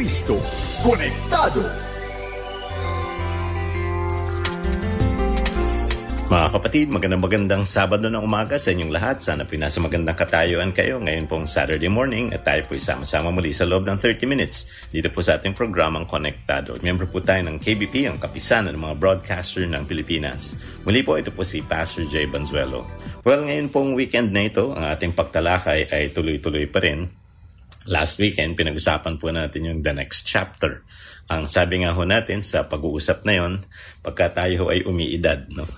Kristo. Konektado! Mga kapatid, magandang Sabado ng umaga sa inyong lahat. Sana pinasa magandang katayuan kayo ngayon pong Saturday morning at tayo po isama-sama muli sa loob ng 30 minutes dito po sa ating programang Konektado. Miyembro po tayo ng KBP, ang kapisanan ng mga broadcaster ng Pilipinas. Muli po, ito po si Pastor Jay Banzuelo. Well, ngayon pong weekend na ito, ang ating pagtalakay ay tuloy-tuloy pa rin. Last weekend, pinag-usapan po natin yung the next chapter. Ang sabi nga ho natin sa pag-uusap na yon, pagka tayo ay umiidad, no?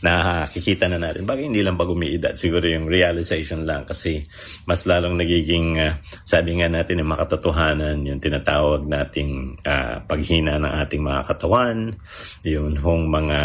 Nakikita na natin, bagay hindi lang pag umiidad, siguro yung realization lang kasi mas lalong nagiging, sabi nga natin, yung makatotohanan, yung tinatawag nating paghina ng ating mga katawan, yung hong mga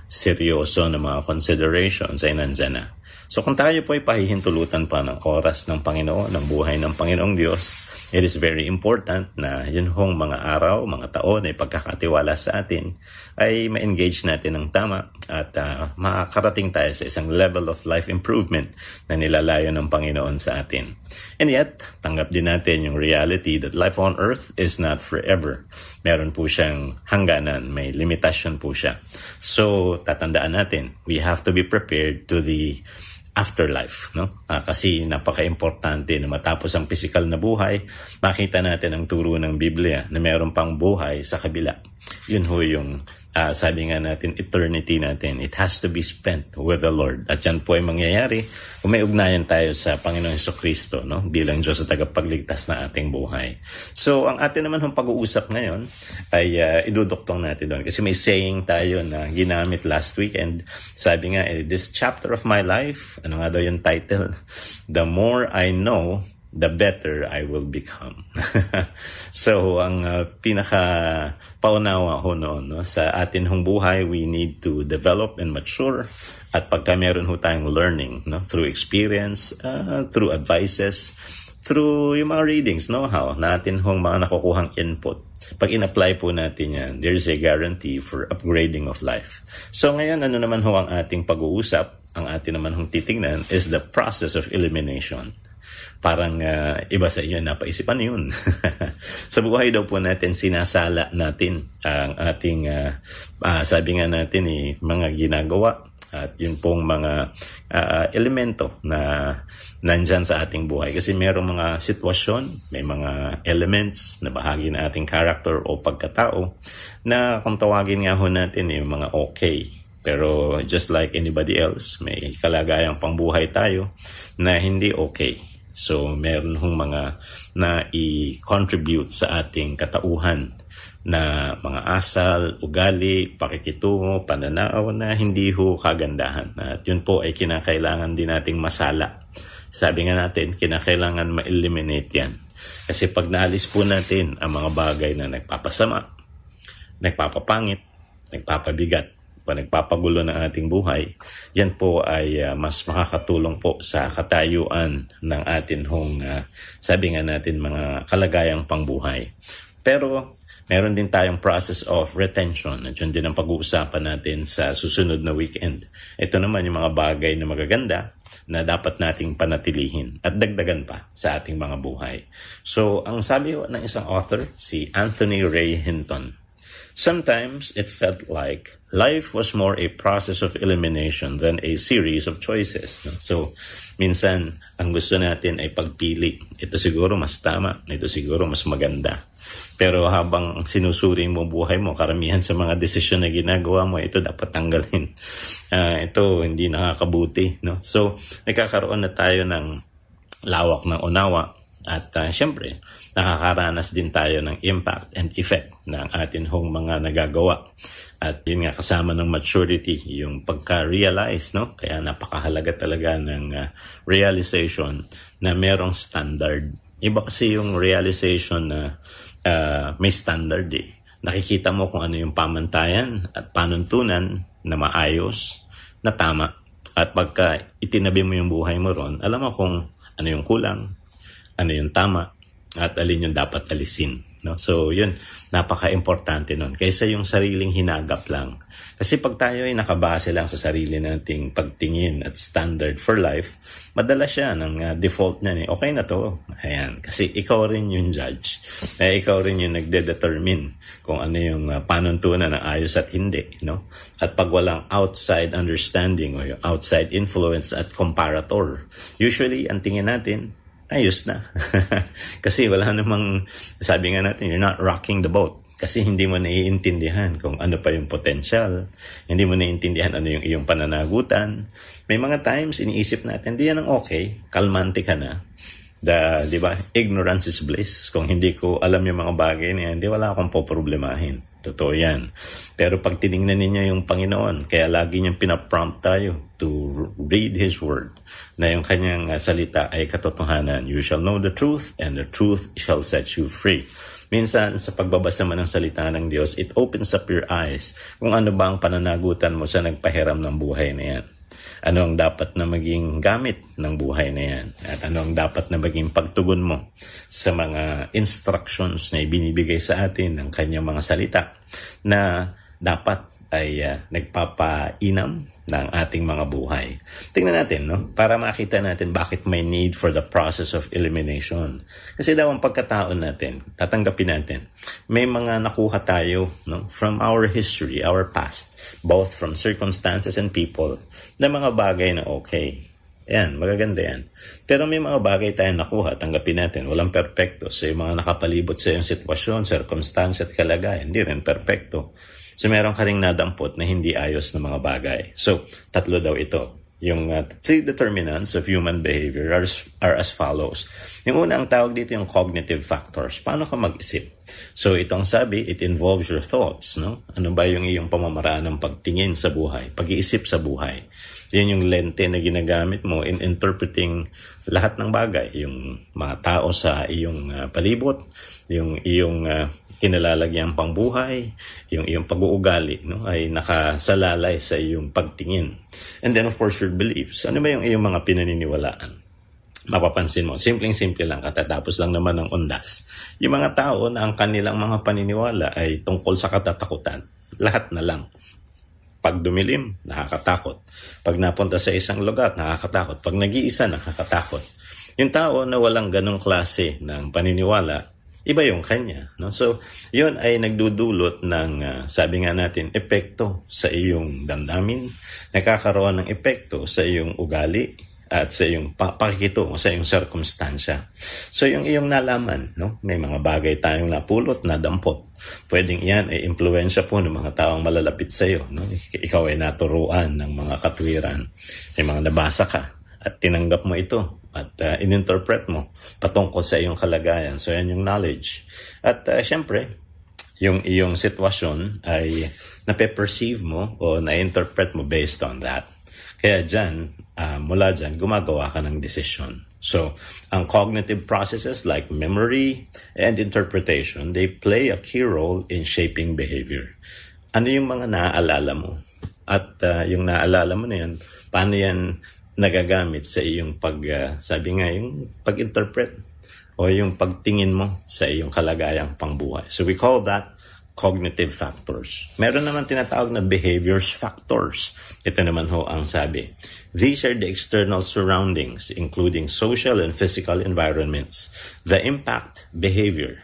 seryoso na mga considerations ay nandyan na. So kung tayo po ay pahihintulutan pa ng oras ng Panginoon, ng buhay ng Panginoong Diyos, it is very important na yun hong mga araw, mga taon ay pagkakatiwala sa atin ay ma-engage natin ng tama at makakarating tayo sa isang level of life improvement na nilalayo ng Panginoon sa atin. And yet, tanggap din natin yung reality that life on earth is not forever. Meron po siyang hangganan, may limitasyon po siya. So, tatandaan natin, we have to be prepared to the afterlife, no? Kasi napaka-importante na matapos ang physical na buhay, makita natin ang turo ng Biblia na mayroon pang buhay sa kabila. Yun ho yung sabi nga natin, eternity natin. It has to be spent with the Lord. At yan po ay mangyayari kung may ugnayan tayo sa Panginoon Jesucristo, no? Bilang Diyos sa tagapagligtas na ating buhay. So, ang atin naman hong pag-uusap ngayon ay iduduktong natin doon. Kasi may saying tayo na ginamit last weekend. Sabi nga, this chapter of my life, ano nga daw yung title? The more I know, the better I will become. So, ang pinaka-paunawa ho noon, no? Sa atin hong buhay, we need to develop and mature. At pagka meron ho tayong learning, no? Through experience, through advices, through yung mga readings, know-how, natin hong mga nakukuhang input. Pag in-apply po natin yan, there is a guarantee for upgrading of life. So, ngayon, ano naman ho ang ating pag-uusap? Ang atin naman hong titignan is the process of elimination. Parang iba sa inyo, napaisipan yun. Sa buhay daw po natin, sinasala natin ang ating, sabi nga natin, mga ginagawa at yun pong mga elemento na nandyan sa ating buhay. Kasi mayroong mga sitwasyon, may mga elements na bahagi ng ating character o pagkatao na kung tawagin nga ho natin yung mga okay. Pero just like anybody else, may kalagayang pangbuhay tayo na hindi okay. So, meron hong mga na i-contribute sa ating katauhan na mga asal, ugali, pakikitungo, pananaw na hindi ho kagandahan. At yun po ay kinakailangan din nating masala. Sabi nga natin, kinakailangan ma-eliminate yan. Kasi pag naalis po natin ang mga bagay na nagpapasama, nagpapapangit, nagpapabigat, o nagpapagulo ng ating buhay, yan po ay mas makakatulong po sa katayuan ng atin hong, sabi nga natin, mga kalagayang pangbuhay. Pero, meron din tayong process of retention. At yun din ang pag-uusapan natin sa susunod na weekend. Ito naman yung mga bagay na magaganda na dapat nating panatilihin at dagdagan pa sa ating mga buhay. So, ang sabi ng isang author, si Anthony Ray Hinton, sometimes it felt like life was more a process of elimination than a series of choices. So, minsan, ang gusto natin ay pagpili. Ito siguro mas tama, ito siguro mas maganda. Pero habang sinusuri mo buhay mo, karamihan sa mga desisyon na ginagawa mo, ito dapat tanggalin. Ito hindi nakakabuti. No? So, nagkakaroon na tayo ng lawak ng unawa. At syempre, nakakaranas din tayo ng impact and effect ng atin hong mga nagagawa. At yun nga, kasama ng maturity, yung pagka-realize, no? Kaya napakahalaga talaga ng realization na merong standard. Iba kasi yung realization na may standard eh. Nakikita mo kung ano yung pamantayan at panuntunan na maayos, na tama. At pagka itinabi mo yung buhay mo ron, alam mo kung ano yung kulang, ano yung tama, at alin yung dapat alisin. No? So, yun, napaka-importante nun. Kaysa yung sariling hinagap lang. Kasi pag tayo ay nakabase lang sa sarili nating pagtingin at standard for life, madala siya ng default niya. Okay na to. Ayan. Kasi ikaw rin yung judge. Ikaw rin yung nagde-determine kung ano yung panuntunan ng ayos at hindi. No? At pag walang outside understanding o yung outside influence at comparator, usually, ang tingin natin, ayos na. Kasi wala namang, sabi nga natin, you're not rocking the boat. Kasi hindi mo naiintindihan kung ano pa yung potential. Hindi mo naiintindihan ano yung iyong pananagutan. May mga times, iniisip natin, di yan ang okay. Kalmante ka na. Di ba? Ignorance is bliss. Kung hindi ko alam yung mga bagay na yan, di wala akong poproblemahin. Totoo yan. Pero pag tinignan ninyo yung Panginoon, kaya lagi niyang pinaprompt tayo to read His Word, na yung kanyang salita ay katotohanan. You shall know the truth, and the truth shall set you free. Minsan, sa pagbabasa mo ng salita ng Diyos, it opens up your eyes kung ano ba ang pananagutan mo sa nagpahiram ng buhay na yan. Ano ang dapat na maging gamit ng buhay na yan? At ano ang dapat na maging pagtugon mo sa mga instructions na ibinibigay sa atin ng kanyang mga salita na dapat ay nagpapainam ng ating mga buhay. Tingnan natin, no? Para makita natin bakit may need for the process of elimination. Kasi daw ang pagkataon natin, tatanggapin natin, may mga nakuha tayo, no? From our history, our past, both from circumstances and people, na mga bagay na okay. Yan, magaganda yan. Pero may mga bagay tayong nakuha, tanggapin natin, walang perpekto. So yung mga nakapalibot sa iyong sitwasyon, circumstance at kalagayan, hindi rin perpekto. So meron ka ring nadampot na hindi ayos na mga bagay. So, tatlo daw ito. Yung three determinants of human behavior are as follows. Yung una, ang tawag dito yung cognitive factors. Paano ka mag-isip? So, itong sabi, it involves your thoughts. No? Ano ba yung iyong pamamaraan ng pagtingin sa buhay, pag-iisip sa buhay? Yan yung lente na ginagamit mo in interpreting lahat ng bagay. Yung mga tao sa iyong palibot, yung iyong kinalalagyang pangbuhay, yung iyong pag-uugali, no, ay nakasalalay sa iyong pagtingin. And then, of course, your beliefs. Ano ba yung iyong mga pinaniniwalaan? Mapapansin mo, simpleng-simple lang, katatapos lang naman ng undas. Yung mga tao na ang kanilang mga paniniwala ay tungkol sa katatakutan. Lahat na lang. Pag dumilim, nakakatakot. Pag napunta sa isang lugar, nakakatakot. Pag nag-iisa, nakakatakot. Yung tao na walang ganong klase ng paniniwala, iba yung kanya. No? So, yun ay nagdudulot ng, sabi nga natin, epekto sa iyong damdamin, nakakaroon ng epekto sa iyong ugali, at sa iyong pakikitungo, sa iyong sirkumstansya. So, yung iyong nalaman, no? May mga bagay tayong napulot, nadampot. Pwedeng iyan ay impluensya po ng mga taong malalapit sa iyo. No? Ikaw ay naturuan ng mga katwiran. May mga nabasa ka at tinanggap mo ito at ininterpret mo patungkol sa iyong kalagayan. So, yan yung knowledge. At syempre, yung iyong sitwasyon ay nape-perceive mo o na-interpret mo based on that. Kaya dyan, mula dyan, gumagawa ka ng decision. So, ang cognitive processes like memory and interpretation, they play a key role in shaping behavior. Ano yung mga naaalala mo? At yung naaalala mo na yan, paano yan nagagamit sa iyong yung pag-interpret o yung pagtingin mo sa iyong kalagayang pangbuhay. So, we call that cognitive factors. Meron naman tinatawag na behaviors factors. Ito naman ho ang sabi. These are the external surroundings, including social and physical environments, that impact behavior.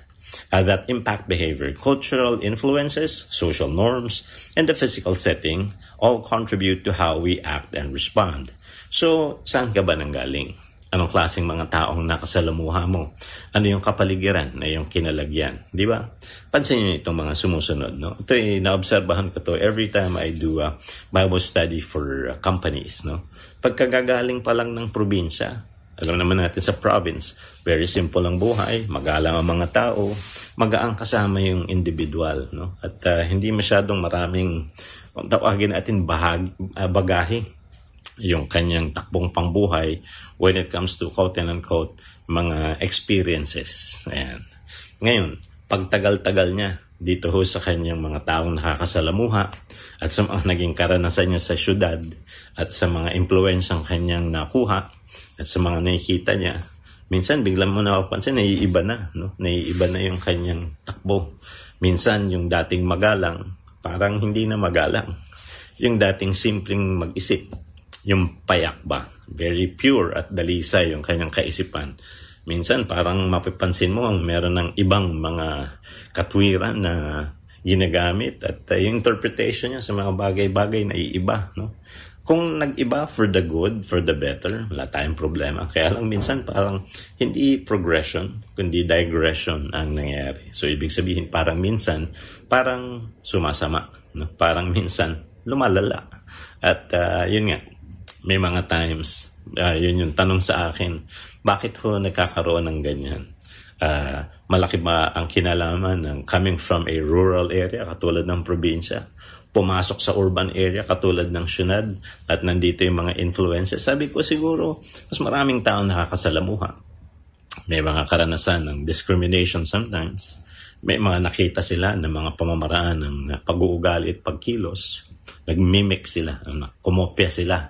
Cultural influences, social norms, and the physical setting all contribute to how we act and respond. So, saan ka ba nanggaling? Anong klaseng mga taong nakasalamuha mo? Ano yung kapaligiran na yung kinalagyan? Di ba? Pansin niyo itong mga sumusunod. No? Ito ay naobserbahan ko to every time I do a Bible study for companies. No? Pagkagagaling pa lang ng probinsya, alam naman natin sa province, very simple ang buhay, magalang ang mga tao, magaang kasama yung individual. No? At hindi masyadong maraming, tawagin natin bagahe, yung kanyang takbong pangbuhay when it comes to quote-unquote mga experiences. Ayan. Ngayon, pagtagal-tagal niya dito ho sa kanyang mga taong nakakasalamuha at sa mga naging karanasan niya sa syudad at sa mga impluensyang kanyang nakuha at sa mga nakikita niya, minsan biglang mo napapansin, naiiba na, no? Naiiba na yung kanyang takbo. Minsan, yung dating magalang, parang hindi na magalang. Yung dating simpleng mag-isip, yung payak ba, very pure at dalisay yung kanyang kaisipan. Minsan, parang mapapansin mo, meron ng ibang mga katwiran na ginagamit at yung interpretation niya sa mga bagay-bagay na iiba, no? Kung nag-iba for the good, for the better, wala tayong problema. Kaya lang minsan parang hindi progression, kundi digression ang nangyayari. So ibig sabihin parang minsan, parang sumasama, no? Parang minsan lumalala. At yun nga, may mga times, yun yung tanong sa akin, bakit ko nagkakaroon ng ganyan? Malaki ba ang kinalaman ng coming from a rural area katulad ng probinsya, pumasok sa urban area katulad ng syudad at nandito yung mga influences? Sabi ko siguro mas maraming tao nakakasalamuha. May mga karanasan ng discrimination sometimes. May mga nakita sila ng mga pamamaraan ng pag-uugali at pagkilos. Nag-mimic sila, kumopya sila.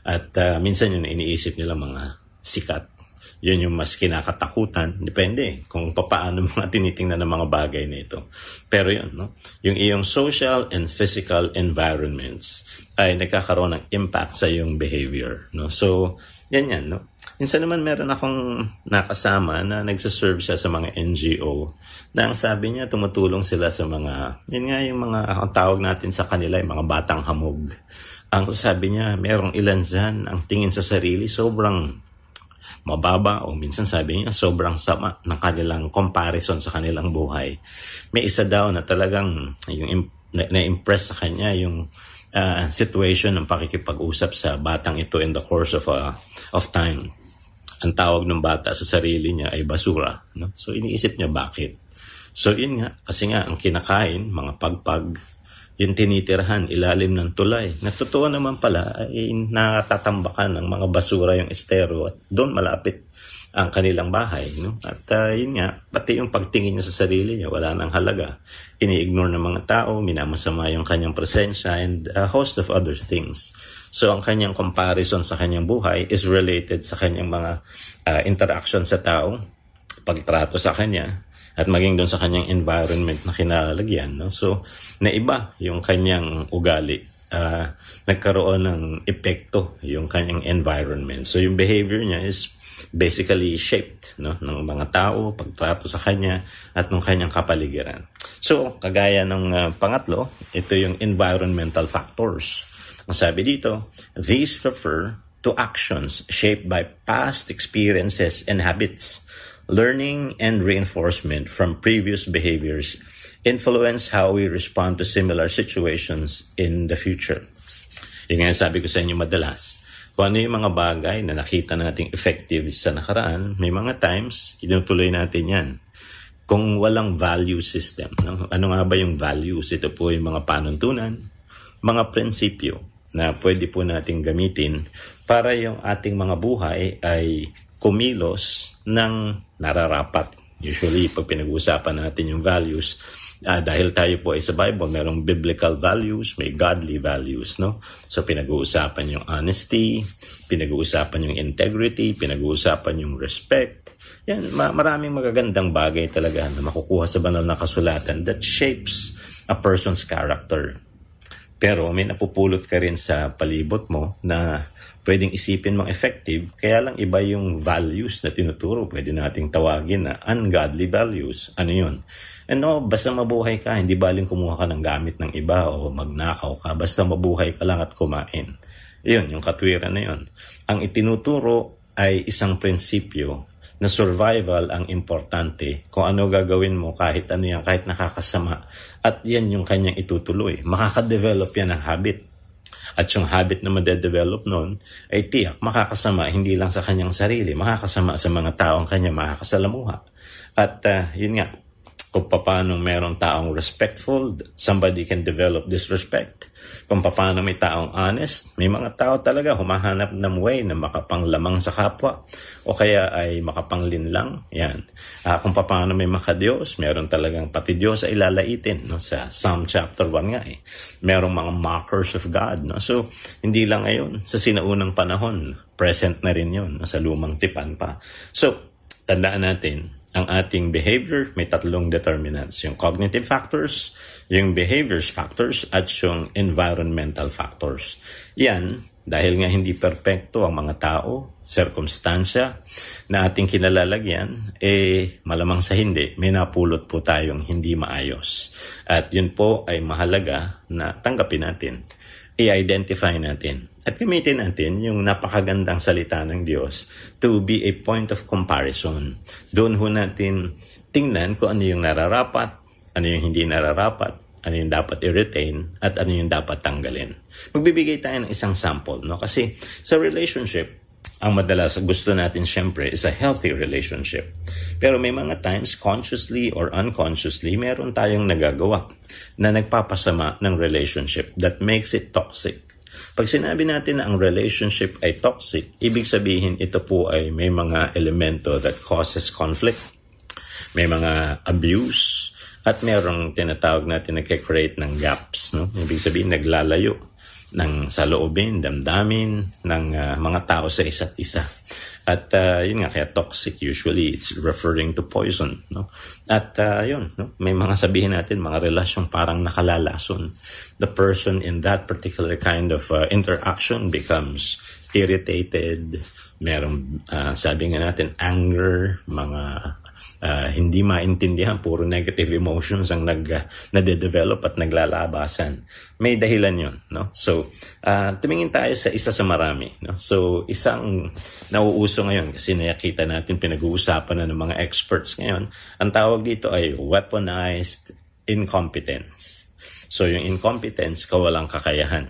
At minsan yun iniisip nila mga sikat. Yun yung mas kinakatakutan. Depende kung paano mga tinitingnan ng mga bagay na ito. Pero yun, no? Yung iyong social and physical environments ay nagkakaroon ng impact sa iyong behavior, no? So, yan, no? Minsan naman meron akong nakasama na nagsaserve siya sa mga NGO na ang sabi niya tumutulong sila sa mga, yun nga yung mga, ang tawag natin sa kanila, yung mga batang hamog. Ang sabi niya, merong ilan dyan, ang tingin sa sarili sobrang mababa o minsan sabi niya sobrang sama ng kanilang comparison sa kanilang buhay. May isa daw na talagang yung na-impress sa kanya yung situation ng pakikipag-usap sa batang ito in the course of time. Ang tawag ng bata sa sarili niya ay basura, no? So iniisip niya bakit. So yun nga, kasi nga ang kinakain, mga pagpag, yung tinitirhan ilalim ng tulay. Natotoo naman pala ay natatambakan ng mga basura yung estero at doon malapit ang kanilang bahay, no? At yun nga, pati yung pagtingin niya sa sarili niya, wala nang halaga. Ini-ignore ng mga tao, minamasama yung kanyang presensya and a host of other things. So ang kanyang comparison sa kanyang buhay is related sa kanyang mga interaction sa tao, pagtrato sa kanya, at maging doon sa kanyang environment na kinalalagyan, no? So, naiba yung kanyang ugali. Nagkaroon ng epekto yung kanyang environment. So, yung behavior niya is basically shaped, no? Ng mga tao, pagtrato sa kanya, at ng kanyang kapaligiran. So, kagaya ng pangatlo, ito yung environmental factors. Ang sabi dito, these refer to actions shaped by past experiences and habits. Learning and reinforcement from previous behaviors influence how we respond to similar situations in the future. Yung nga sabi ko sa inyo madalas, kung ano yung mga bagay na nakita nating effective sa nakaraan, may mga times, tinutuloy natin yan. Kung walang value system, no? Ano nga ba yung values? Ito po yung mga panuntunan, mga prinsipyo na pwede po nating gamitin para yung ating mga buhay ay kumilos ng nararapat. Usually, pag pinag-uusapan natin yung values, dahil tayo po ay sa Bible, merong biblical values, may godly values, no? So, pinag-uusapan yung honesty, pinag-uusapan yung integrity, pinag-uusapan yung respect. Yan, maraming magagandang bagay talaga na makukuha sa banal na kasulatan that shapes a person's character. Pero may napupulot ka rin sa palibot mo na pwedeng isipin mong effective, kaya lang iba yung values na tinuturo. Pwede nating tawagin na ungodly values. Ano yun? No, basta mabuhay ka, hindi baling kumuha ka ng gamit ng iba o magnakaw ka. Basta mabuhay ka lang at kumain. Yun, yung katwiran na yun. Ang itinuturo ay isang prinsipyo na survival ang importante. Kung ano gagawin mo, kahit ano yan, kahit nakakasama. At yan yung kanyang itutuloy. Makaka-develop yan ng habit. At yung habit na madedevelop nun ay tiyak makakasama hindi lang sa kanyang sarili, makakasama sa mga taong kanya makakasalamuha. At yun nga, kung paano merong taong respectful, somebody can develop disrespect. Kung paano may taong honest, may mga tao talaga humahanap ng way na makapanglamang sa kapwa o kaya ay makapanglinlang. Yan. Kung paano may makadiyos, meron talagang pati Diyos ay lalaitin. No? Sa Psalm chapter 1 nga eh. Merong mga mockers of God. No? So, hindi lang ngayon. Sa sinaunang panahon, present na rin yun. No? Sa lumang tipan pa. So, tandaan natin, ang ating behavior may 3 determinants. Yung cognitive factors, yung behaviors factors, at yung environmental factors. Yan, dahil nga hindi perpekto ang mga tao, sirkumstansya na ating kinalalagyan, malamang sa hindi, may napulot po tayong hindi maayos. At yun po ay mahalaga na tanggapin natin, i-identify natin, at gamitin natin yung napakagandang salita ng Diyos to be a point of comparison. Doon ho natin tingnan kung ano yung nararapat, ano yung hindi nararapat, ano yung dapat i-retain, at ano yung dapat tanggalin. Magbibigay tayo ng isang sample, no? Kasi sa relationship, ang madalas gusto natin syempre is a healthy relationship. Pero may mga times, consciously or unconsciously, meron tayong nagagawa na nagpapasama ng relationship that makes it toxic. Pag sinabi natin na ang relationship ay toxic, ibig sabihin ito po ay may mga elemento that causes conflict, may mga abuse, at merong tinatawag natin nagke-create ng gaps. No? Ibig sabihin naglalayo ng saloobin, damdamin ng mga tao sa isa't isa. At yun nga, kaya toxic usually, it's referring to poison. No? At yun, no? May mga sabihin natin, mga relasyong parang nakalalason. The person in that particular kind of interaction becomes irritated, merong sabi nga natin, anger, mga hindi maintindihan, puro negative emotions ang nade-develop at naglalabasan. May dahilan yun, no? So, tumingin tayo sa isa sa marami, no? So, isang nauuso ngayon kasi nakita natin, pinag-uusapan na ng mga experts ngayon, ang tawag dito ay weaponized incompetence. So, yung incompetence, kawalang kakayahan.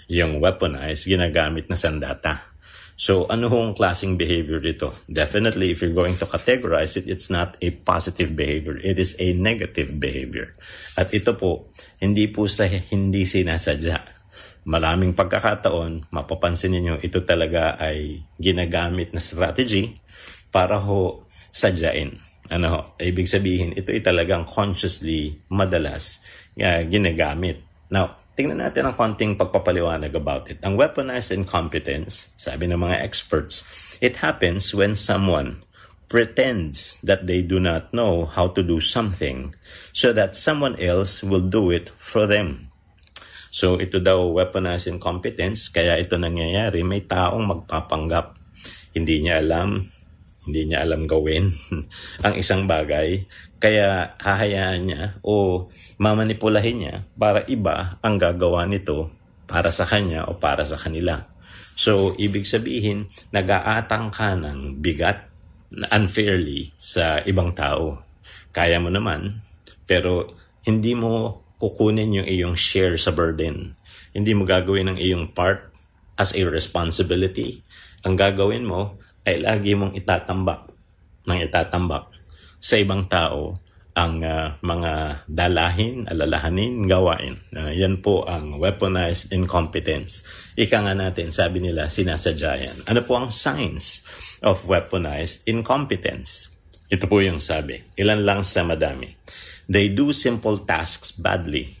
Yung weaponized, ginagamit na sandata. So, ano hong klaseng behavior dito? Definitely, if you're going to categorize it, it's not a positive behavior. It is a negative behavior. At ito po, hindi sinasadya. Maraming pagkakataon, mapapansin niyo ito talaga ay ginagamit na strategy para ho sadyain. Ibig sabihin, ito ay talagang consciously madalas ginagamit. Now, tingnan natin ang konting pagpapaliwanag about it. Ang weaponized incompetence, sabi ng mga experts, it happens when someone pretends that they do not know how to do something so that someone else will do it for them. So ito daw weaponized incompetence, kaya ito nangyayari, may taong magpapanggap. Hindi niya alam gawin ang isang bagay, kaya hahayaan niya o mamanipulahin niya para iba ang gagawa nito para sa kanya o para sa kanila. So, ibig sabihin, nag-aatang ka ng bigat unfairly sa ibang tao. Kaya mo naman, pero hindi mo kukunin yung iyong share sa burden. Hindi mo gagawin ang iyong part as a responsibility. Ang gagawin mo ay lagi mong itatambak sa ibang tao ang mga dalahin, alalahanin, gawain. Yan po ang weaponized incompetence. Ika nga natin, sabi nila, sinasadya yan. Ano po ang signs of weaponized incompetence? Ito po yung sabi. Ilan lang sa madami. They do simple tasks badly.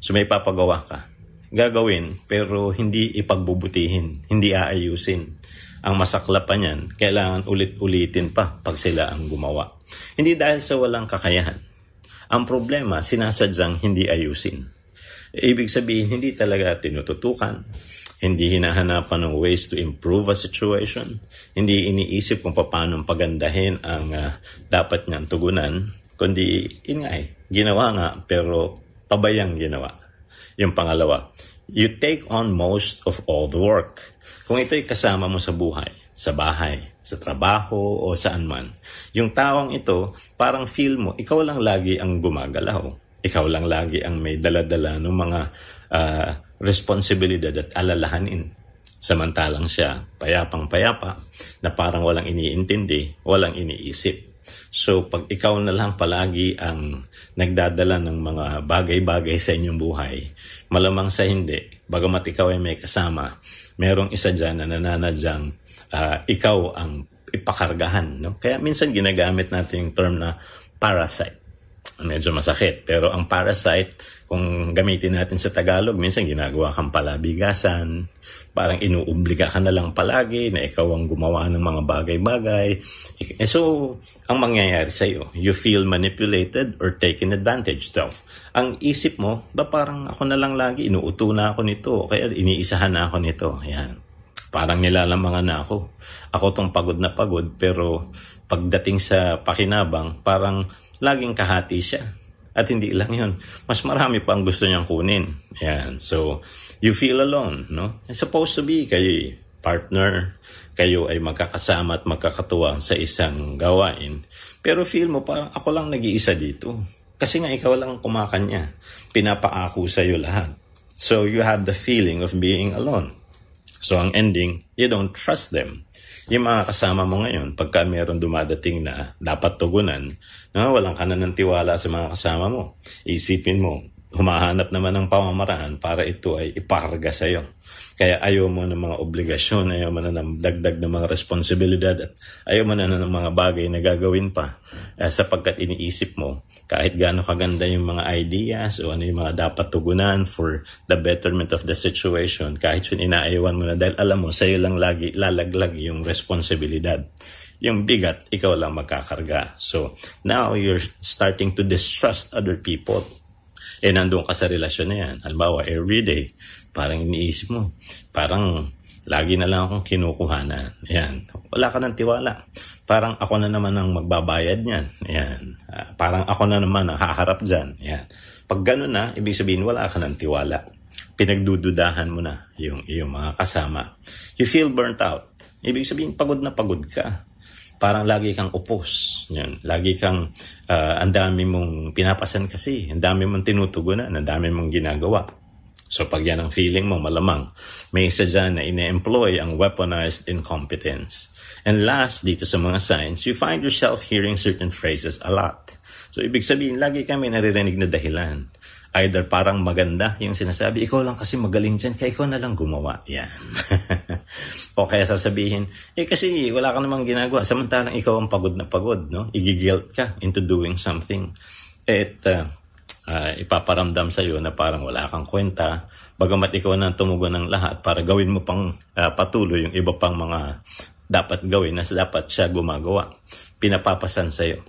So may papagawa ka. Gagawin, pero hindi ipagbubutihin, hindi aayusin. Ang masakla pa niyan, kailangan ulit-ulitin pa pag sila ang gumawa. Hindi dahil sa walang kakayahan. Ang problema, sinasadyang hindi ayusin. Ibig sabihin, hindi talaga tinututukan. Hindi hinahanapan ng ways to improve a situation. Hindi iniisip kung paano pagandahin ang dapat niyang tugunan. Kundi, ginawa nga, pero pabayang ginawa. Yung pangalawa, you take on most of all the work. Kung ito'y kasama mo sa buhay, sa bahay, sa trabaho o saan man, yung taong ito, parang feel mo, ikaw lang lagi ang gumagalaw. Ikaw lang lagi ang may dala-dala ng mga responsibilidad at alalahanin. Samantalang siya, payapang-payapa, na parang walang iniintindi, walang iniisip. So, pag ikaw na lang palagi ang nagdadala ng mga bagay-bagay sa inyong buhay, malamang sa hindi, bagamat ikaw ay may kasama, merong isa dyan na nananadyang ikaw ang ipakargahan. No? Kaya minsan ginagamit natin yung term na parasite. medyo masakit. Pero ang parasite, kung gamitin natin sa Tagalog, minsan ginagawa kang palabigasan, parang inuobliga ka na lang palagi na ikaw ang gumawa ng mga bagay-bagay. So, ang mangyayari sa'yo, you feel manipulated or taken advantage of. Ang isip mo, parang ako na lang lagi, inuuto na ako nito, kaya iniisahan na ako nito. Yan. Parang nilalamangan na ako. Ako tong pagod na pagod, pero pagdating sa pakinabang, parang laging kahati siya. At hindi lang yun. Mas marami pa ang gusto niyang kunin. Yan. So, you feel alone, no? It's supposed to be kayo partner, kayo ay magkakasama at magkakatuwa sa isang gawain. Pero feel mo parang ako lang nag-iisa dito. Kasi nga ikaw lang kumakanya. Pinapaako sa'yo lahat. So, you have the feeling of being alone. So, ang ending, you don't trust them. Yung mga kasama mo ngayon, pagka meron dumadating na dapat tugunan, walang ka na ng tiwala sa mga kasama mo. Isipin mo, humahanap naman ng pamamaraan para ito ay iparga sa'yo. Kaya ayaw mo ng mga obligasyon, ayaw mo na ng dagdag ng mga responsibilidad, at ayaw mo na ng mga bagay na gagawin pa. Sapagkat iniisip mo, kahit gaano kaganda yung mga ideas o ano yung mga dapat tugunan for the betterment of the situation, kahit yun inaayawan mo na dahil alam mo, sa'yo lang lagi lalaglag yung responsibilidad. Yung bigat, ikaw lang magkakarga. So, now you're starting to distrust other people. Nandun ka sa relasyon na yan. Halimbawa, everyday, parang iniisip mo, parang lagi na lang akong kinukuhanan. Yan. Wala ka ng tiwala. Parang ako na naman ang magbabayad niyan. Yan. Parang ako na naman ang haharap dyan. Yan. Pag gano'n na, ibig sabihin, wala ka ng tiwala. Pinagdududahan mo na yung mga kasama. You feel burnt out. Ibig sabihin, pagod na pagod ka. Parang lagi kang upos. Yan. Lagi kang, ang dami mong pinapasan kasi. Ang dami mong tinutugunan. Ang dami mong ginagawa. So pag yan ang feeling mo, malamang may isa dyan na ine-employ ang weaponized incompetence. And last, dito sa mga signs, you find yourself hearing certain phrases a lot. So ibig sabihin, lagi kami naririnig na dahilan. Either parang maganda yung sinasabi, ikaw lang kasi magaling dyan, kaya ikaw na lang gumawa. Yan. O kaya sasabihin, kasi wala ka namang ginagawa, samantalang ikaw ang pagod na pagod, no? Igigilt ka into doing something. Ipaparamdam sa'yo na parang wala kang kwenta, bagamat ikaw na tumugon ng lahat para gawin mo pang patuloy yung iba pang mga dapat gawin na dapat siya gumagawa. Pinapapasan sa'yo.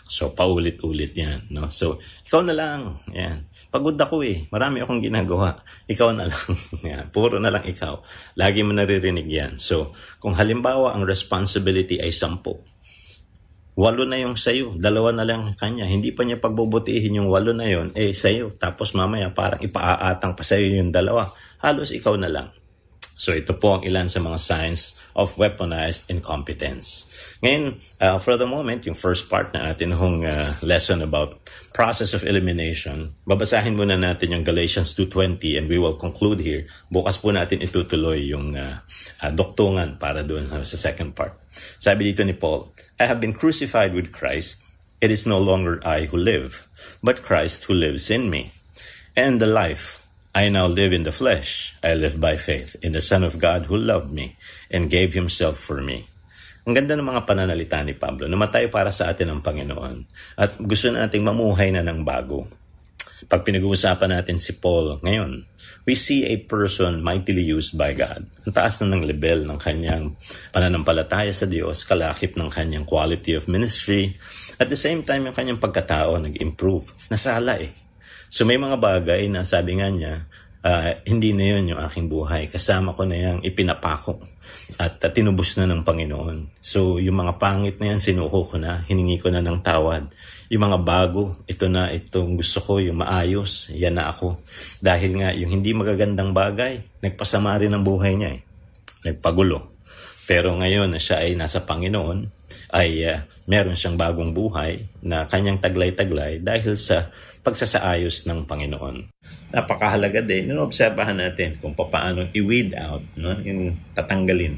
So, paulit-ulit yan, no? So, ikaw na lang, yan. Pagod ako marami akong ginagawa. Ikaw na lang, yan. Puro na lang ikaw. Lagi mo naririnig yan. So, kung halimbawa ang responsibility ay 10, 8 na yung sayo, 2 na lang kanya. Hindi pa niya pagbubutihin yung 8 na yun, sayo. Tapos mamaya parang ipaaatang pa sayo yung 2. Halos ikaw na lang. So ito po ang ilan sa mga signs of weaponized incompetence. Ngayon, for the moment, yung first part na atin lesson about process of elimination, babasahin muna natin yung Galatians 2:20 and we will conclude here. Bukas po natin itutuloy yung doktungan para doon sa second part. Sabi dito ni Paul, I have been crucified with Christ. It is no longer I who live, but Christ who lives in me. And the life I now live in the flesh. I live by faith in the Son of God who loved me and gave Himself for me. Ang ganda ng mga pananalita ni Pablo. Namatay para sa atin ang Panginoon. At gusto nating mamuhay na ng bago. Pag pinag-uusapan natin si Paul ngayon, we see a person mightily used by God. Ang taas na ng level ng kanyang pananampalataya sa Diyos, kalakip ng kanyang quality of ministry. At the same time, yung kanyang pagkatao nag-improve. Nasala So may mga bagay na sabi nga niya, hindi na yun yung aking buhay. Kasama ko na yung ipinapako at tinubos na ng Panginoon. So yung mga pangit na yan, sinuko ko na, hiningi ko na ng tawad. Yung mga bago, ito na, itong gusto ko, yung maayos, yan na ako. Dahil nga yung hindi magagandang bagay, nagpasama rin ang buhay niya nagpagulo. Pero ngayon na siya ay nasa Panginoon, ay meron siyang bagong buhay na kanyang taglay-taglay dahil sa pagsasaayos ng Panginoon. Napakahalaga din, obserbahan natin kung paano i-weed out, no? Yung tatanggalin.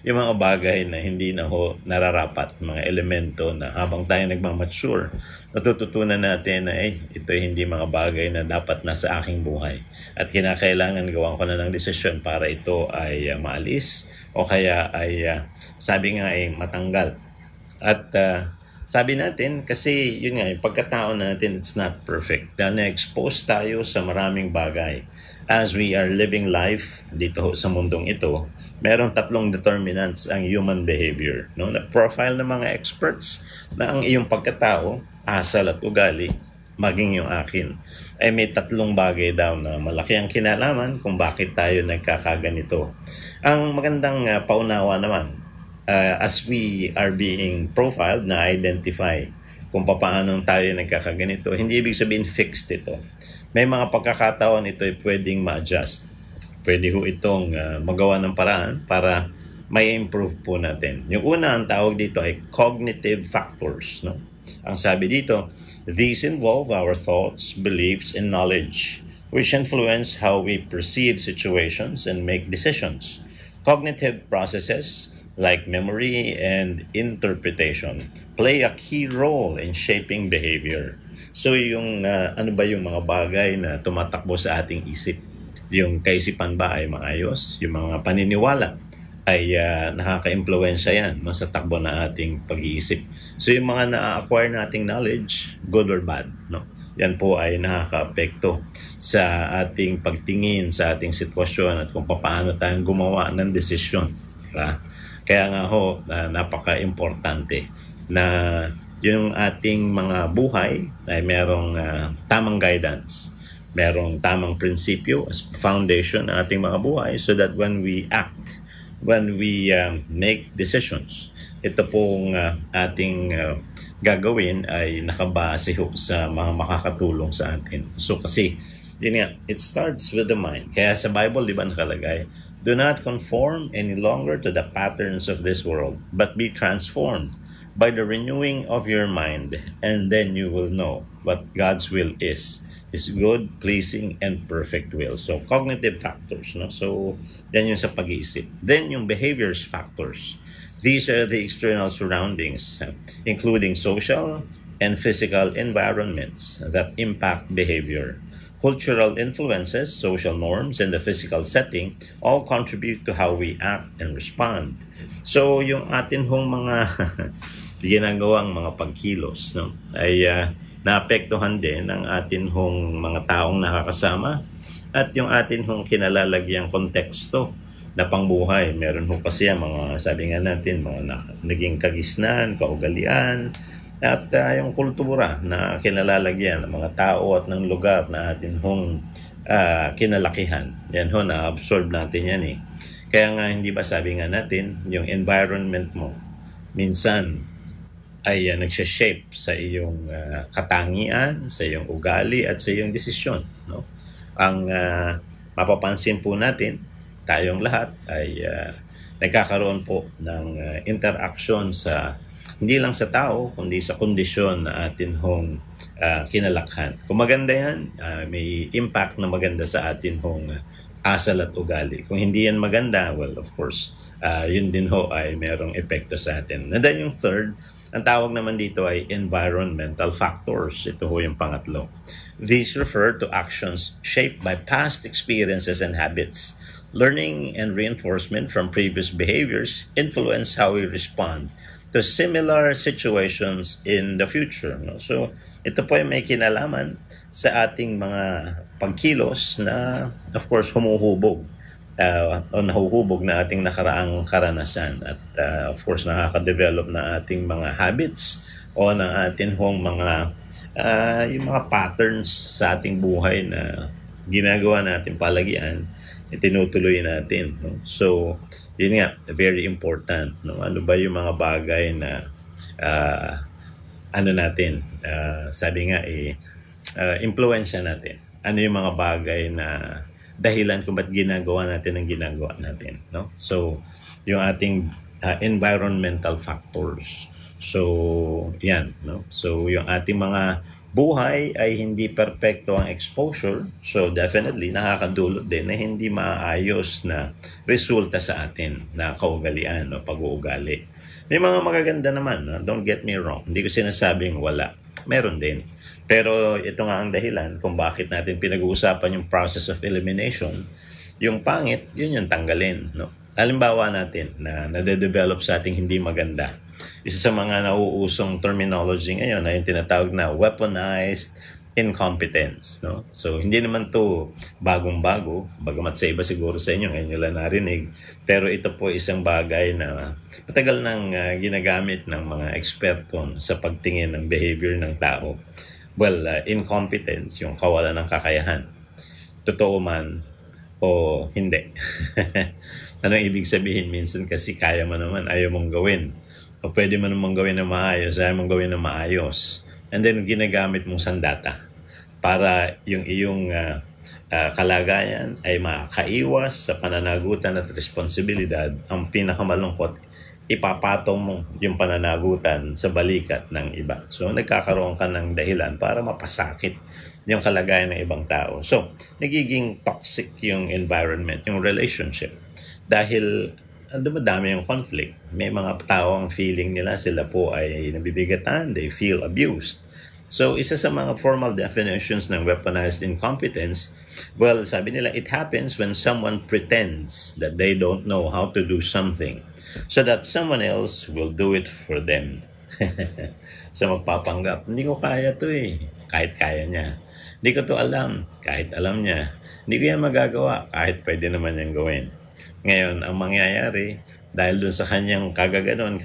Yung mga bagay na hindi na nararapat, mga elemento na habang tayo nagmamature, natututunan natin na ito hindi mga bagay na dapat nasa aking buhay. At kinakailangan gawan ko na ng desisyon para ito ay maalis o kaya ay sabi nga matanggal. At Sabi natin, kasi yun nga, yung pagkatao natin, it's not perfect. Dahil na-expose tayo sa maraming bagay. As we are living life dito sa mundong ito, merong 3 determinants ang human behavior. No? Na-profile ng mga experts na ang iyong pagkatao, asal at ugali, maging yung akin, ay may 3 bagay daw na malaki ang kinalaman kung bakit tayo nagkakaganito. Ang magandang paunawa naman, as we are being profiled, na-identify kung paano tayo nagkakaganito, hindi ibig sabihin fixed ito. May mga pagkakataon ito ay pwedeng ma-adjust. Pwede ho itong magawa ng paraan para may improve po natin. Yung una, ang tawag dito ay cognitive factors. No? Ang sabi dito, these involve our thoughts, beliefs, and knowledge, which influence how we perceive situations and make decisions. Cognitive processes like memory and interpretation play a key role in shaping behavior. So yung ano ba yung mga bagay na tumatakbo sa ating isip? Yung kaisipan ba ay maayos? Yung mga paniniwala ay nakaka-impluwensya yan sa takbo ng ating pag-iisip. So yung mga na-acquire nating knowledge, good or bad, no? Yan po ay nakaka-apekto sa ating pagtingin sa ating sitwasyon at kung paano tayong gumawa ng desisyon. Diba? Kaya nga ho, napaka-importante na yung ating mga buhay ay merong tamang guidance, merong tamang prinsipyo as foundation ng ating mga buhay so that when we act, when we make decisions, ito pong ating gagawin ay nakabase ho sa mga makakatulong sa atin. So kasi, yun nga, it starts with the mind. Kaya sa Bible, di ba nakalagay, do not conform any longer to the patterns of this world, but be transformed by the renewing of your mind, and then you will know what God's will is His good, pleasing, and perfect will. So, cognitive factors. No? So, yan yung sa pag-iisip. Then, yung behaviors factors. These are the external surroundings, including social and physical environments that impact behavior. Cultural influences, social norms, and the physical setting all contribute to how we act and respond. So, yung atin hong mga ginagawang mga pagkilos, no, ay naapektuhan din ng atin hong mga taong nakakasama at yung atin hong kinalalagyang konteksto na pangbuhay. Meron ho kasi mga, sabi nga natin, mga naging kagisnan, kaugalian, at yung kultura na kinalalagyan ng mga tao at ng lugar na atin hong kinalakihan. Yan ho, na-absorb natin yan eh. Kaya nga hindi ba sabi nga natin, yung environment mo minsan ay nagsha-shape sa iyong katangian, sa iyong ugali at sa iyong desisyon. No? Ang mapapansin po natin, tayong lahat ay nagkakaroon po ng interaction sa hindi lang sa tao, kundi sa kondisyon na atin hong kinalakhan. Kung maganda yan, may impact na maganda sa atin hong asal at ugali. Kung hindi yan maganda, well, of course, yun din ho ay merong epekto sa atin. And then yung third, ang tawag naman dito ay environmental factors. Ito ho yung pangatlo. These refer to actions shaped by past experiences and habits. Learning and reinforcement from previous behaviors influence how we respond to similar situations in the future. No? So, ito po ay may kinalaman sa ating mga pagkilos na, of course, humuhubog o nahuhubog na ating nakaraang karanasan at, of course, nakaka-develop na ating mga habits o na ating hong mga yung mga patterns sa ating buhay na ginagawa natin palagian, tinutuloy natin. No? So, yun nga, very important. No? Ano ba yung mga bagay na sabi nga impluensya natin. Ano yung mga bagay na dahilan kung ba't ginagawa natin ang ginagawa natin. No? So, yung ating environmental factors. So, yan. No? So, yung ating mga buhay ay hindi perpekto ang exposure. So, definitely, nakakadulot din na hindi maayos na resulta sa atin na kaugalian o pag-uugali. May mga magaganda naman. No? Don't get me wrong. Hindi ko sinasabing wala. Meron din. Pero ito nga ang dahilan kung bakit natin pinag-uusapan yung process of elimination. Yung pangit, yun yung tanggalin. No? Halimbawa natin na nade-develop sa ating hindi maganda. Isa sa mga nauusong terminology ngayon ay yung tinatawag na weaponized incompetence, no? So, hindi naman to bagong-bago, bagamat sa iba siguro sa inyo, ngayon nila narinig, pero ito po isang bagay na matagal nang ginagamit ng mga eksperto sa pagtingin ng behavior ng tao. Well, incompetence, yung kawalan ng kakayahan. Totoo man o hindi. Anong ibig sabihin? Minsan kasi kaya mo naman, ayaw mong gawin. O pwede mo naman gawin na maayos, ayaw mong gawin na maayos. And then, ginagamit mong sandata para yung iyong kalagayan ay makaiwas sa pananagutan at responsibilidad. Ang pinakamalungkot, ipapatong mo yung pananagutan sa balikat ng iba. So, nagkakaroon ka ng dahilan para mapasakit yung kalagayan ng ibang tao. So, nagiging toxic yung environment, yung relationship. Dahil dumadami yung conflict. May mga tao ang feeling nila sila po ay nabibigatan, they feel abused. So, isa sa mga formal definitions ng weaponized incompetence, well, sabi nila, it happens when someone pretends that they don't know how to do something so that someone else will do it for them. So, magpapanggap, hindi ko kaya to kahit kaya niya. Hindi ko to alam, kahit alam niya. Hindi ko yan magagawa, kahit pwede naman niyang gawin. Ngayon, ang mangyayari, dahil dun sa kanyang kagaganon,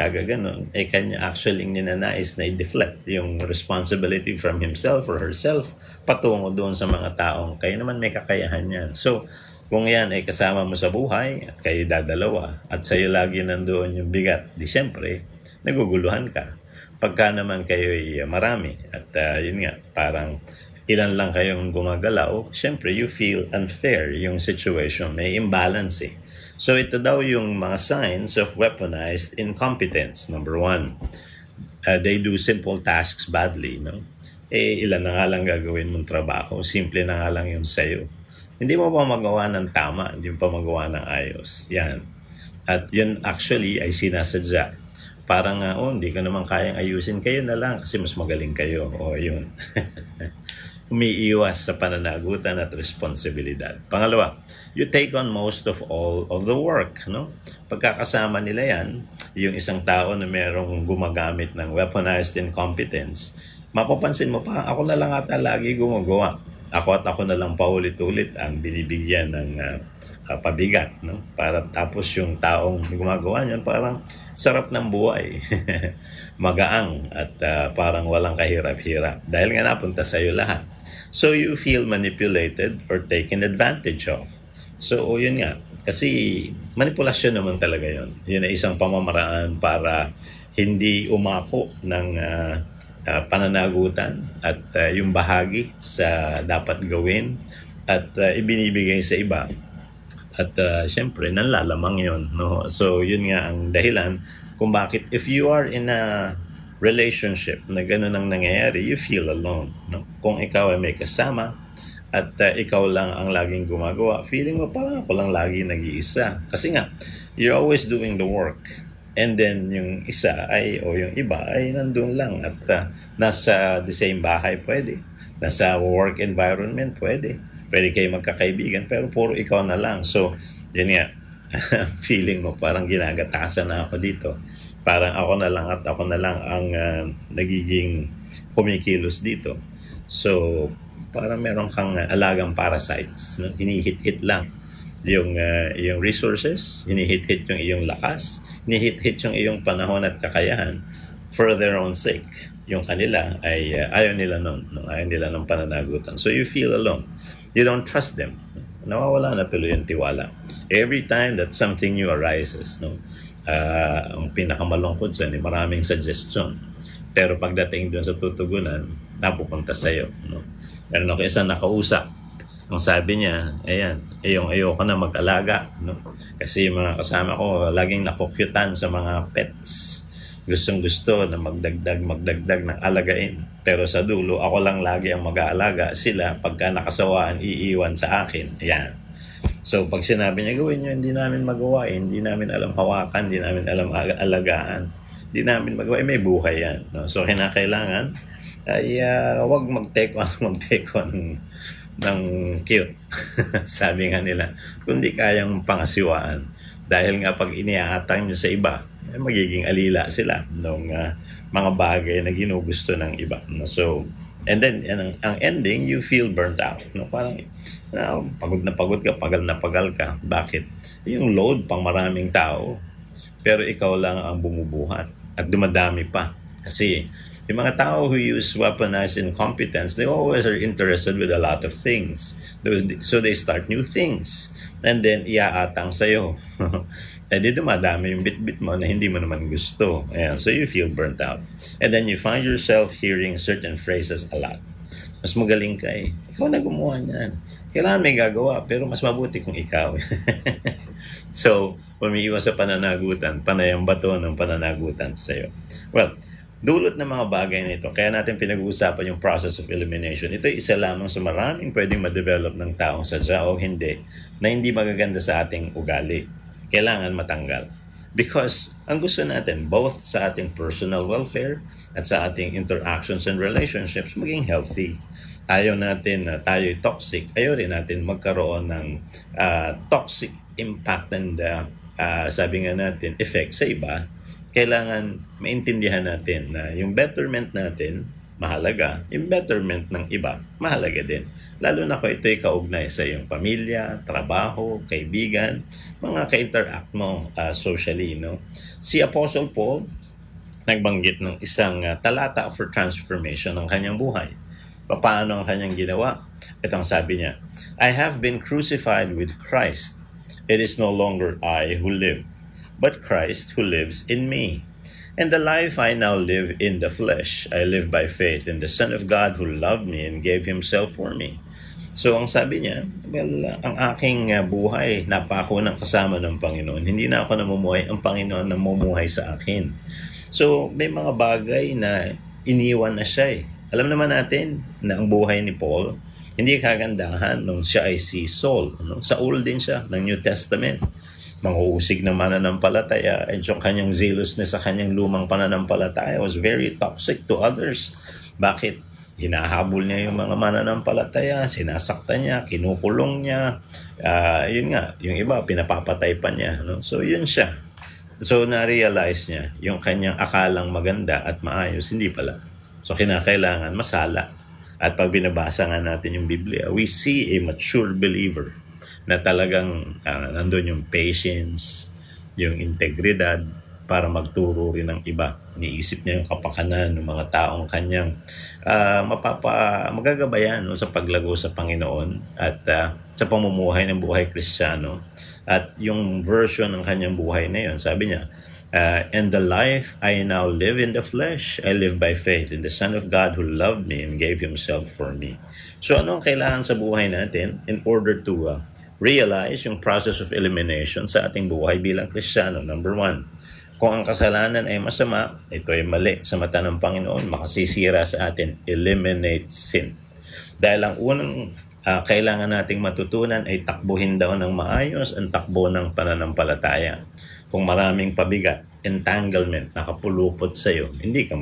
ay kanya actually ninanais na i-deflect yung responsibility from himself or herself patungo doon sa mga taong kayo naman may kakayahan yan. So, kung yan ay kasama mo sa buhay at kayo dadalawa at sa'yo lagi nandoon yung bigat, di siyempre, naguguluhan ka. Pagka naman kayo ay marami at yun nga, parang ilan lang kayong gumagalaw, siyempre you feel unfair yung situation, may imbalance So ito daw yung mga signs of weaponized incompetence. Number 1, they do simple tasks badly. No? Ilan na nga lang gagawin mong trabaho, simple na nga lang yung sayo. Hindi mo pa magawa ng tama, hindi mo pa magawa ng ayos. Yan. At yun actually ay sinasadya. Parang, hindi ko naman kayang ayusin, kayo na lang kasi mas magaling kayo. O yun. Umiiwas sa pananagutan at responsibilidad. Pangalawa, you take on most of all of the work. No? Pagkakasama nila yan, yung isang tao na merong gumagamit ng weaponized incompetence, mapapansin mo pa, ako na lang ata lagi gumagawa. Ako na lang paulit-ulit ang binibigyan ng pabigat. No? Para tapos yung taong gumagawa niyan, parang sarap ng buhay. Magaang at parang walang kahirap-hirap. Dahil nga napunta sa'yo lahat. So you feel manipulated or taken advantage of. So yun nga. Kasi manipulasyon naman talaga yun. Yun ay isang pamamaraan para hindi umako ng pananagutan at yung bahagi sa dapat gawin at ibinibigay sa iba. At syempre, nanlalamang yun. No? So, yun nga ang dahilan kung bakit if you are in a relationship na gano'n ang nangyayari, you feel alone. No? Kung ikaw ay may kasama at ikaw lang ang laging gumagawa, feeling mo parang ako lang lagi nag-iisa. Kasi nga, you're always doing the work. And then, yung isa ay, o yung iba ay nandun lang at nasa the same bahay pwede. Nasa work environment pwede. Pwede kayo magkakaibigan, pero puro ikaw na lang. So, yun nga, feeling mo parang ginagatasan na ako dito. Parang ako na lang at ako na lang ang nagiging kumikilos dito. So, parang meron kang alagang parasites. No? Hinihit-hit lang yung resources, hinihit-hit yung iyong lakas, hinihit-hit yung iyong panahon at kakayahan for their own sake. Yung kanila ay ayaw nila nun, no? Ayaw nila ng pananagutan. So, you feel alone. You don't trust them. Nawawala na tuloy yung tiwala. Every time that something new arises, no, ang pinakamalungkot sa maraming suggestion. Pero pagdating doon sa tutugunan, napupunta sa'yo. No? Meron ako isang nakausap. Ang sabi niya, ayan, ayoko na mag-alaga. No? Kasi yung mga kasama ko, laging nakukyutan sa mga pets. Gustong-gusto na magdagdag ng alagain. Pero sa dulo, ako lang lagi ang mag-aalaga. Sila, pagka nakasawaan, iiwan sa akin. Ayan. So, pag sinabi niya, gawin nyo, hindi namin magawa. Hindi namin alam hawakan, hindi namin alam alagaan. Hindi namin magawa. May buhay yan. No? So, kinakailangan ay wag mag-take on ng cute. Sabi nga nila, kundi kayang pangasiwaan. Dahil nga pag iniaatang nyo sa iba, magiging alila sila ng mga bagay na ginugusto ng iba. No? So, and then, ang ending, you feel burnt out. No? Parang, pagod ka, pagal ka. Bakit? Yung load pang maraming tao, pero ikaw lang ang bumubuhat at dumadami pa. Kasi, yung mga tao who use weaponized incompetence, they always are interested with a lot of things. So they start new things. And then, iaatang sa'yo. Eh di dumadami yung bit-bit mo na hindi mo naman gusto. Ayan, so you feel burnt out. And then you find yourself hearing certain phrases a lot. Mas magaling ka eh. Ikaw na gumawa niyan. Kailangan may gagawa, pero mas mabuti kung ikaw. So, umiiwas sa pananagutan, panay ang bato ng pananagutan sa'yo. Well, dulot ng mga bagay na ito, kaya natin pinag-uusapan yung process of elimination. Ito ay isa lamang sa maraming pwedeng ma-develop ng taong sadya o hindi, na hindi magaganda sa ating ugali. Kailangan matanggal. Because ang gusto natin, both sa ating personal welfare at sa ating interactions and relationships, maging healthy. Ayaw natin na tayo'y toxic. Ayaw rin natin magkaroon ng toxic impact and sabi nga natin, effect sa iba. Kailangan maintindihan natin na yung betterment natin, mahalaga. Yung betterment ng iba, mahalaga din. Lalo na kung ito'y kaugnay sa iyong pamilya, trabaho, kaibigan, mga ka-interact mo socially. No? Si Apostle Paul, nagbanggit ng isang talata for transformation ng kanyang buhay. Paano ang kanyang ginawa? Ito ang sabi niya, I have been crucified with Christ. It is no longer I who live, but Christ who lives in me. And the life I now live in the flesh, I live by faith in the Son of God who loved me and gave Himself for me. So ang sabi niya, well, ang aking buhay, napako ng kasama ng Panginoon. Hindi na ako namumuhay, ang Panginoon namumuhay sa akin. So may mga bagay na iniwan na siya eh. Alam naman natin na ang buhay ni Paul, hindi kagandahan nung siya ay si Saul. No? Saul din siya ng New Testament. Manghuhusig na mananampalataya and yung kanyang zealousness sa kanyang lumang pananampalataya was very toxic to others. Bakit? Hinahabol niya yung mga mananampalataya, sinasaktan niya, kinukulong niya, yun nga, yung iba pinapapatay pa niya. No? So yun siya. So na-realize niya yung kanyang akalang maganda at maayos, hindi pala. So kinakailangan masala. At pag binabasa nga natin yung Biblia, we see a mature believer na talagang nandun yung patience, yung integridad para magturo rin ng iba. Iniisip niya yung kapakanan ng mga taong kanyang magagabayan sa paglago sa Panginoon at sa pamumuhay ng buhay Kristiyano. At yung version ng kanyang buhay na yun, sabi niya, and the life I now live in the flesh, I live by faith in the Son of God who loved me and gave Himself for me. So ano ang kailangan sa buhay natin in order to realize yung process of elimination sa ating buhay bilang Kristiyano? Number 1, kung ang kasalanan ay masama, ito ay mali sa mata ng Panginoon, makasisira sa atin, eliminate sin. Dahil ang unang kailangan nating matutunan ay takbuhin daw ng maayos ang takbo ng pananampalataya. Kung maraming pabigat, entanglement, nakapulupot sa iyo, hindi ka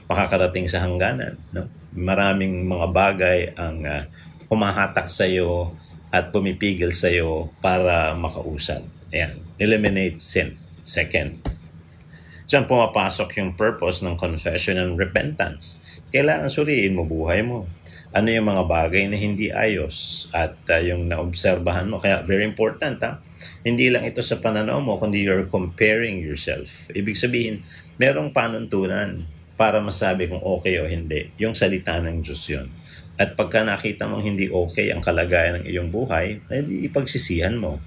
makakarating sa hangganan. No? Maraming mga bagay ang humahatak sa iyo at pumipigil sa iyo para makausad. Ayan, eliminate sin. Second, diyan pumapasok yung purpose ng confession and repentance. Kailangan suriin mo buhay mo. Ano yung mga bagay na hindi ayos at yung naobserbahan mo. Kaya very important hindi lang ito sa pananaw mo, kundi you're comparing yourself. Ibig sabihin, merong panuntunan para masabi kung okay o hindi. Yung salita ng Diyos yun. At pagka nakita mong hindi okay ang kalagayan ng iyong buhay, ipagsisihan mo.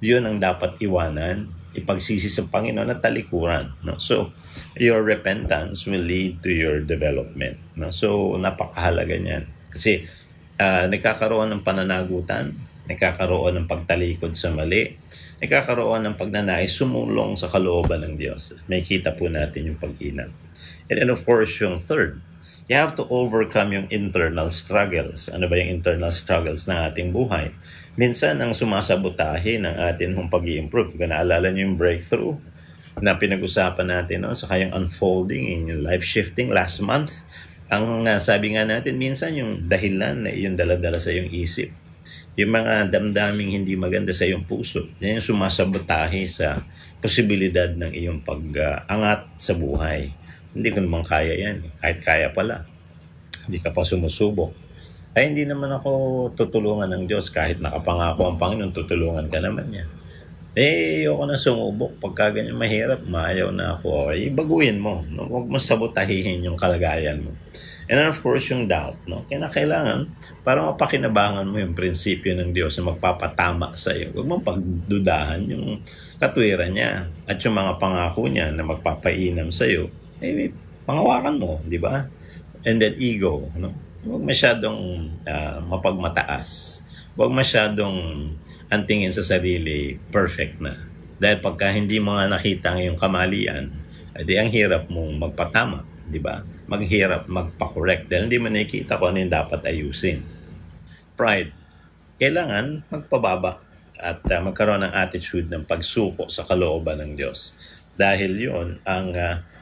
Yun ang dapat iwanan, ipagsisi sa Panginoon at talikuran. No? So, your repentance will lead to your development. No? So, napakahalaga niyan. Kasi, nagkakaroon ng pananagutan, nagkakaroon ng pagtalikod sa mali, nagkakaroon ng pagnanais sumulong sa kalooban ng Diyos. May kita po natin yung pag-inam. And then of course, yung third, you have to overcome yung internal struggles. Ano ba yung internal struggles ng ating buhay? Minsan, ang sumasabotahe ng atin yung pag-i-improve. Kung naalala niyo yung breakthrough na pinag-usapan natin sa kayang unfolding in yung life shifting last month, ang sabi nga natin, minsan yung dahilan na yung dala-dala sa iyong isip. yung mga damdaming hindi maganda sa iyong puso, yan yung sumasabotahe sa posibilidad ng iyong pag-angat sa buhay. Hindi ko naman kaya yan. Kahit kaya pala, hindi ka pa sumusubok. Ay hindi naman ako tutulungan ng Diyos. Kahit nakapangako ang Panginoon, tutulungan ka naman niya. Ayoko na sumubok. Pagka ganyan mahirap, maayaw na ako. Ay, baguhin mo. No? Huwag mo sabotahihin yung kalagayan mo. And then of course, yung doubt. No? Kailangan, para mapakinabangan mo yung prinsipyo ng Diyos na magpapatama sa iyo. Huwag mong pagdudahan yung katwiran niya. At yung mga pangako niya na magpapainam sa iyo, pangawakan mo, di ba? And then ego. No? Huwag masyadong mapagmataas. Huwag masyadong ang tingin sa sarili, perfect na. Dahil pagka hindi mo nga nakita ang iyong kamalian, edi ang hirap mong magpatama, di ba? Maghirap, magpa-correct. Dahil hindi mo nakikita kung ano yung dapat ayusin. Pride. Kailangan magpababa at magkaroon ng attitude ng pagsuko sa kalooban ng Diyos. Dahil yon ang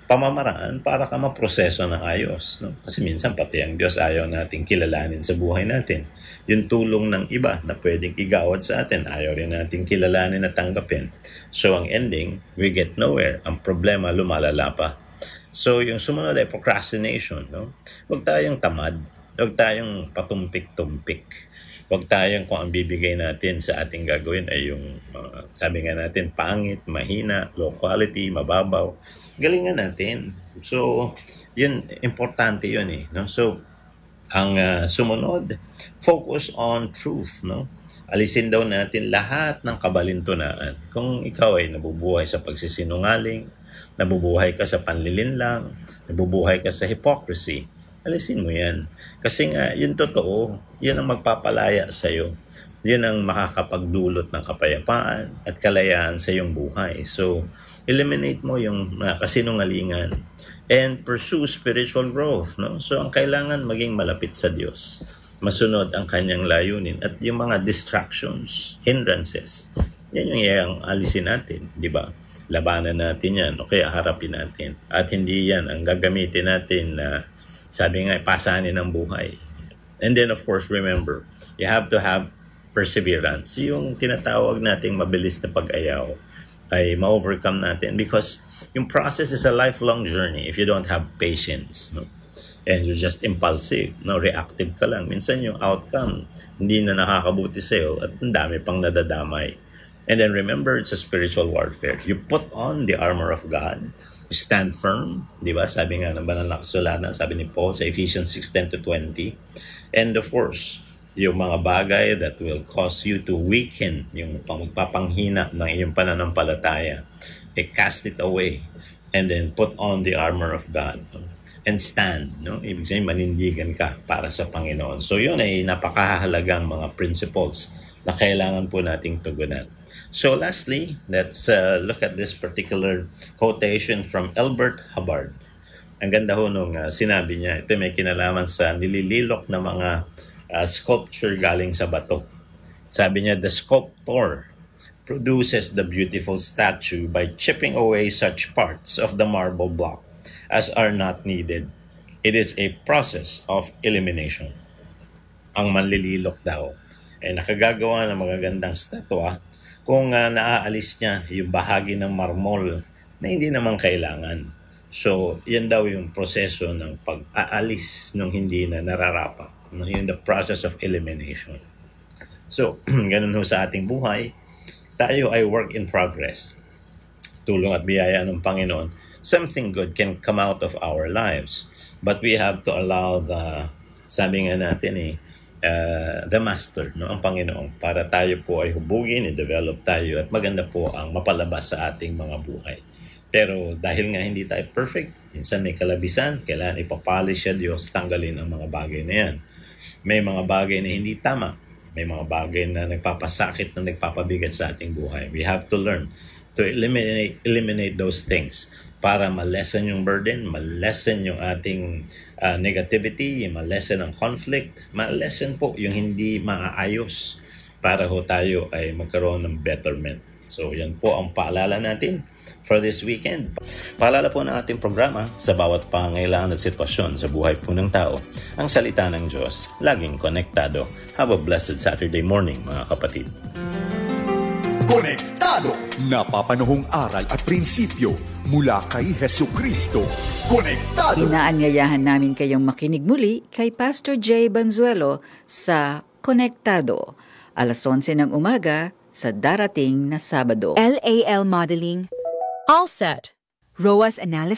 pamamaraan para ka maproseso ng ayos. No? Kasi minsan pati ang Diyos ayaw nating kilalanin sa buhay natin. Yung tulong ng iba na pwedeng igawad sa atin, ayaw rin nating kilalanin at tanggapin. So ang ending, we get nowhere. Ang problema, lumalala pa. So yung sumunod ay procrastination. No? Huwag tayong tamad. Huwag tayong patumpik-tumpik. Huwag tayong kung ang bibigay natin sa ating gagawin ay yung, sabi nga natin, pangit, mahina, low quality, mababaw. Galingan natin. So, yun, importante yun eh. No? So, ang sumunod, focus on truth. No? Alisin daw natin lahat ng kabalintunaan. Kung ikaw ay nabubuhay sa pagsisinungaling, nabubuhay ka sa panlilinlang, nabubuhay ka sa hypocrisy, alisin mo yan. Kasi nga, yun totoo, yun ang magpapalaya sa'yo. Yun ang makakapagdulot ng kapayapaan at kalayaan sa iyong buhay. So, eliminate mo yung kasinungalingan and pursue spiritual growth. No? So, ang kailangan maging malapit sa Diyos. Masunod ang kanyang layunin at yung mga distractions, hindrances, yan yung alisin natin, di ba? Labanan natin yan o kaya harapin natin. At hindi yan ang gagamitin natin na sabi nga, pasanin ang buhay. And then, of course, remember, you have to have perseverance. Yung tinatawag nating mabilis na pag-ayaw ay ma-overcome natin because yung process is a lifelong journey if you don't have patience. No? And you're just impulsive, no? Reactive ka lang. Minsan yung outcome, hindi na nakakabuti sa'yo at ang dami pang nadadamay. And then remember, it's a spiritual warfare. You put on the armor of God, stand firm, di ba? Sabi nga ng banal na kasulatan, sabi ni Paul sa Ephesians 6:10-20. And of course, yung mga bagay that will cause you to weaken, yung magpapanghina ng iyong pananampalataya, cast it away and then put on the armor of God and stand. No? Ibig sabihin, manindigan ka para sa Panginoon. So yun ay napakahalagang mga principles na kailangan po nating tugunan. So lastly, let's look at this particular quotation from Albert Hubbard. Ang ganda ho nung sinabi niya. Ito may kinalaman sa nilililok na mga sculpture galing sa bato. Sabi niya, the sculptor produces the beautiful statue by chipping away such parts of the marble block as are not needed. It is a process of elimination. Ang manlililok daw ay nakagagawa ng magagandang statwa kung naaalis niya yung bahagi ng marmol na hindi naman kailangan. So, yan daw yung proseso ng pag-aalis ng hindi na nararapat. Yung the process of elimination. So, ganun ho sa ating buhay, tayo ay work in progress. Tulong at biyaya ng Panginoon, something good can come out of our lives. But we have to allow sabi nga natin the Master, no, ang Panginoon, para tayo po ay hubugin, i-develop tayo at maganda po ang mapalabas sa ating mga buhay. Pero dahil nga hindi tayo perfect, minsan may kalabisan, kailangan ipapolish siya Diyos, tanggalin ang mga bagay na yan. May mga bagay na hindi tama, may mga bagay na nagpapasakit, na nagpapabigat sa ating buhay. We have to learn to eliminate those things para ma-lessen yung burden, ma-lessen yung ating negativity, ma-lessen ang conflict, ma-lessen po yung hindi maaayos para ho tayo ay magkaroon ng betterment. So yan po ang paalala natin. for this weekend. Paalala po ng ating programa, sa bawat pangailangan at sitwasyon sa buhay po ng tao, ang salita ng Diyos, laging konektado. Have a blessed Saturday morning, mga kapatid. Konektado. Napapanahong aral at prinsipyo mula kay Hesu Kristo. Konektado. Inaanyayahan namin kayong makinig muli kay Pastor Jay Banzuelo sa Konektado, alas 11 ng umaga sa darating na Sabado. LAL Modeling. All set. ROAS Analysis.